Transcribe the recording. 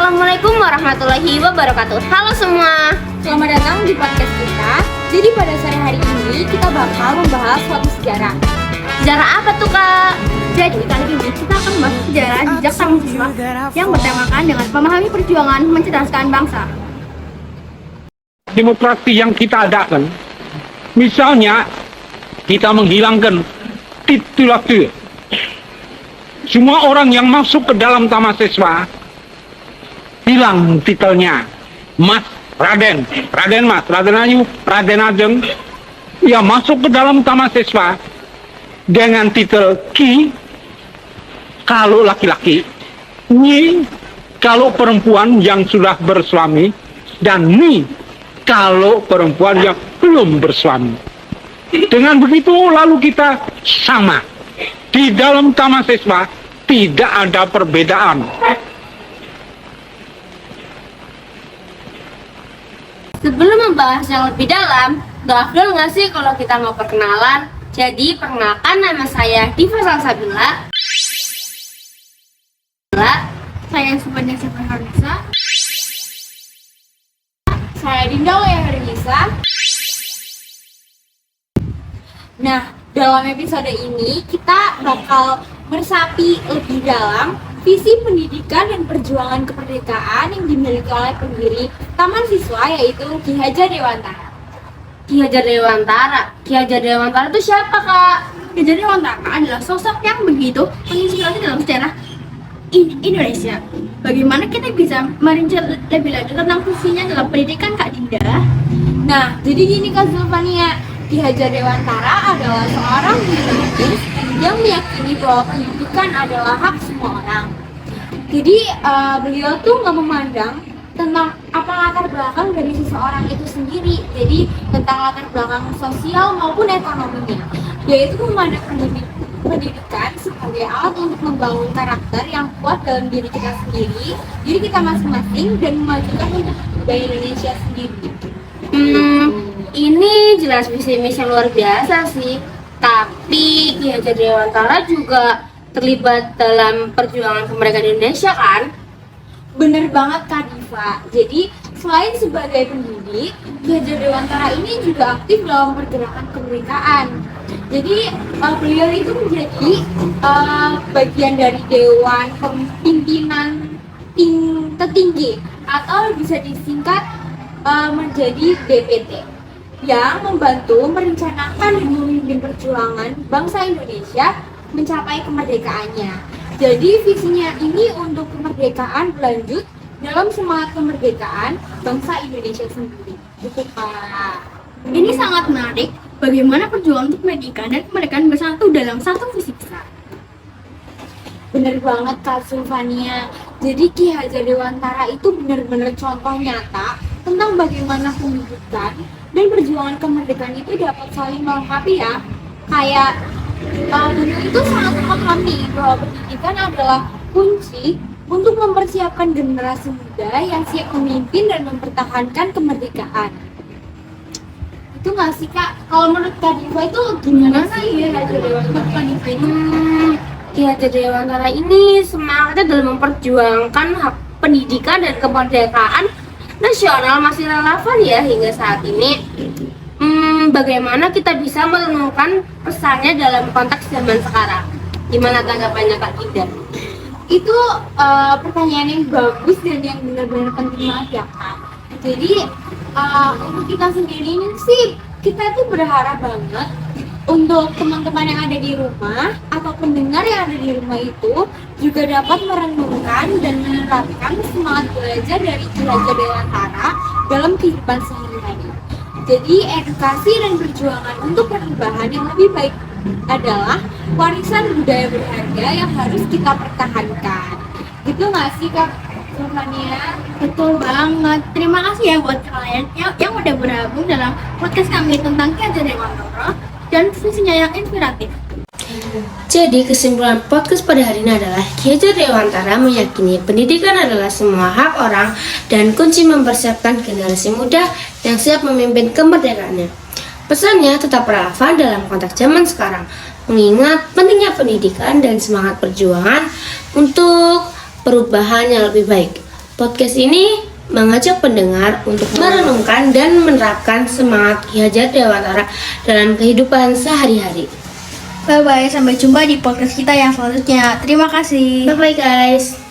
Assalamualaikum warahmatullahi wabarakatuh. Halo semua. Selamat datang di podcast kita. Jadi pada sore hari ini kita bakal membahas suatu sejarah. Sejarah apa tuh Kak? Jadi kali ini kita akan membahas sejarah jejak sang siswa yang bertemakan dengan memahami perjuangan mencerdaskan bangsa. Demokrasi yang kita adakan, misalnya kita menghilangkan titulatur. Semua orang yang masuk ke dalam taman siswa hilang titelnya Mas, Raden, Raden Mas, Raden Ayu, Raden Ajeng. Ya masuk ke dalam taman siswa dengan titel Ki kalau laki-laki, Nyi kalau perempuan yang sudah bersuami, dan Ni kalau perempuan yang belum bersuami. Dengan begitu lalu kita sama. Di dalam taman siswa tidak ada perbedaan. Sebelum membahas yang lebih dalam, gak afdol nggak sih kalau kita mau perkenalan? Jadi perkenalkan, nama saya Diva Salsabila. Saya Subhanya Sifan Harisa. Saya Dinda Lea Harisa. Nah, dalam episode ini kita bakal meresapi lebih dalam visi pendidikan dan perjuangan kemerdekaan yang dimiliki oleh pendiri Taman Siswa, yaitu Ki Hajar Dewantara. Ki Hajar Dewantara. Ki Hajar Dewantara itu siapa Kak? Ki Hajar Dewantara adalah sosok yang begitu menginspirasi dalam sejarah Indonesia. Bagaimana kita bisa merinci lebih lanjut tentang visinya dalam pendidikan Kak Dinda? Nah, jadi gini Kak Zulfania, Ki Hajar Dewantara adalah seorang pemimpin yang meyakini bahwa pendidikan adalah hak semua orang. Jadi beliau tuh nggak memandang tentang apa latar belakang dari seseorang itu sendiri. Jadi tentang latar belakang sosial maupun ekonominya. Yaitu memandang pendidikan sebagai alat untuk membangun karakter yang kuat dalam diri kita sendiri, diri kita masing-masing, dan memajukan untuk budaya Indonesia sendiri. Ini jelas visi misi yang luar biasa sih. Tapi Ki Hajar Dewantara juga terlibat dalam perjuangan kemerdekaan Indonesia kan? Bener banget Kak Diva. Jadi selain sebagai pendidik, Ki Hajar Dewantara ini juga aktif dalam pergerakan kemerdekaan. Jadi beliau itu menjadi bagian dari Dewan Pimpinan Tertinggi atau bisa disingkat menjadi DPT, yang membantu merencanakan dan memimpin perjuangan bangsa Indonesia mencapai kemerdekaannya. Jadi visinya ini untuk kemerdekaan berlanjut dalam semangat kemerdekaan bangsa Indonesia sendiri. Itu Pak. Ini sangat menarik bagaimana perjuangan untuk pendidikan dan kemerdekaan bersatu dalam satu visi besar. Bener banget Kak Sulfania. Jadi Ki Hajar Dewantara itu benar-benar contoh nyata tentang bagaimana pendidikan dan perjuangan kemerdekaan itu dapat saling melengkapi ya. Kayak beliau itu sangat memahami bahwa pendidikan adalah kunci untuk mempersiapkan generasi muda yang siap memimpin dan mempertahankan kemerdekaan. Itu nggak sih Kak? Kalau menurut Kak Diva itu gimana sih Ki Hajar Dewantara ini? Ki Hajar Dewantara ini semangatnya dalam memperjuangkan hak pendidikan dan kemerdekaan nasional masih relevan ya hingga saat ini. Bagaimana kita bisa menemukan pesannya dalam konteks zaman sekarang? Gimana tanggapannya Kak Dinda? Itu pertanyaan yang bagus dan yang benar-benar penting banget ya Kak. Jadi untuk kita sendiri ini sih, kita tuh berharap banget untuk teman-teman yang ada di rumah atau pendengar yang ada di rumah itu juga dapat merenungkan dan menerapkan semangat belajar dari Ki Hajar Dewantara dalam kehidupan sehari-hari. Jadi edukasi dan perjuangan untuk perubahan yang lebih baik adalah warisan budaya berharga yang harus kita pertahankan. Gitu nggak sih Kak Sulfania? Betul banget. Terima kasih ya buat kalian yang udah bergabung dalam podcast kami tentang Ki Hajar Dewantara dan visinya yang inspiratif. Jadi kesimpulan podcast pada hari ini adalah Ki Hajar Dewantara meyakini pendidikan adalah semua hak orang dan kunci mempersiapkan generasi muda yang siap memimpin kemerdekaannya. Pesannya tetap relevan dalam konteks zaman sekarang, mengingat pentingnya pendidikan dan semangat perjuangan untuk perubahan yang lebih baik. Podcast ini mengajak pendengar untuk merenungkan dan menerapkan semangat Ki Hajar Dewantara dalam kehidupan sehari-hari. Bye-bye, sampai jumpa di podcast kita yang selanjutnya. Terima kasih. Bye-bye guys.